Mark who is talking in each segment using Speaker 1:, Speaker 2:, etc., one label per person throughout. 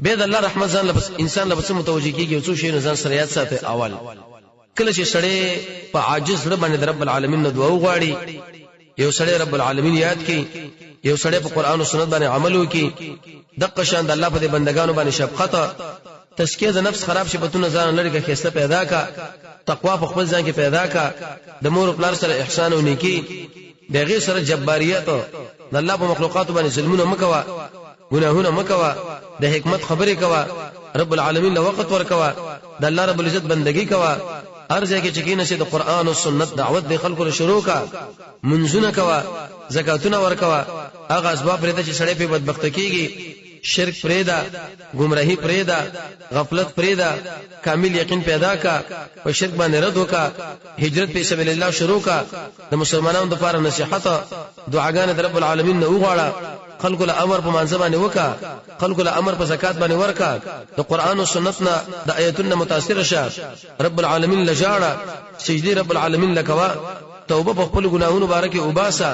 Speaker 1: به د الله رحمت ځان لپس انسان لپس متوجي کیږي او څو شی نه ځان سره یاد ساتي. اول کله چې سړی په عاجز رب باندې رب العالمین نه دعا وغواړي، یو سړی رب العالمین یاد کړي، یو سړی په قران او سنت باندې عمل وکړي، دغه شان د الله په بندگانو باندې شفقت، تزکیه د نفس خراب شپتونه ځان لري کې خسته پیدا کا، تقوا په خپل ځان کې پیدا کا، د مور او پلار سره احسان او نیکی، دغه سره جباریت، د الله په مخلوقات باندې ظلمونه مکوا، ګناهونه مکوا، د حکمت خبرې کوا، رب العالمین له وخت ورکوا، د الله رب العزت بندگی کوا، ارزه کې چکینه چې د قران او سنت دعوت د خلکو له شروع کا، منځونه کوا، زکاتونه ورکوا، هغه اسباب پرې چې سړی په بدبخت کیږي، شرک پرېدا، گمراهی پرېدا، غفلت پرېدا، کامل یقین پیدا کا، او شرک باندې رد وکا، هجرت په سبیل الله شروع کا، د مسلمانانو لپاره نصيحت، دعاګانې د رب العالمین نه وغواړه، خلق له امر په منځ باندې وکا، خلق له امر په زکات باندې ورکا، د قران او سنت نه د آیاتونو متاثر شه، رب العالمین لجاړه، سجدي رب العالمین لکوا، توبه په خپل ګناهونو بارکه وباسا،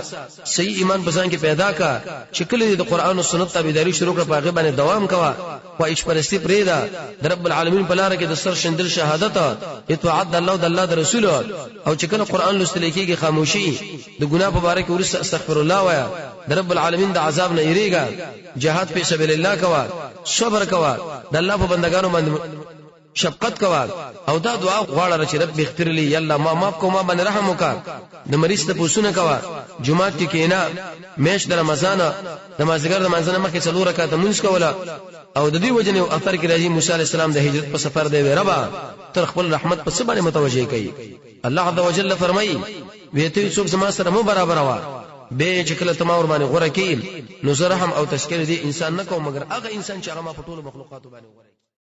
Speaker 1: صحیح ایمان بسان کې پیدا کا، چې کله د قران او سنت تابعداري شروع کړه په هغه باندې دوام کوا، او عشپرستی پرېدا، د رب العالمین په لار کې د سر شندل شهادت، اطاعت الله او د الله د رسول، او چې کله قران لوستل کېږي خاموشي، د ګناه په بارکه ورسته استغفر الله وایا، د رب العالمین د عذاب نه یریګا، جهاد په سبیل الله کوا، صبر کوا، د الله په بندگانو باندې شفقت کوا، او دا دعا غواړه چې رب اغفر لي، یلا ما معاف کو، ما باندې رحم وکا، د مریض ته پوښتنه کوا، جمعه کې کینا، میش د رمضان د مازیګر د منځنه مخکې 4 رکعات مونږ کوله، او د دې وجنه او اثر کې راځي موسی عليه السلام د هجرت په سفر دی ربا تر خپل رحمت په سبانه متوجه کوي. الله عز وجل فرمایي ویته څوک زما سره مو برابر وا، به چې کله تمام باندې غوړه کین، نو زه رحم او تشکر دي انسان نه کوم مگر هغه انسان چې هغه ما په ټول مخلوقات باندې غوړه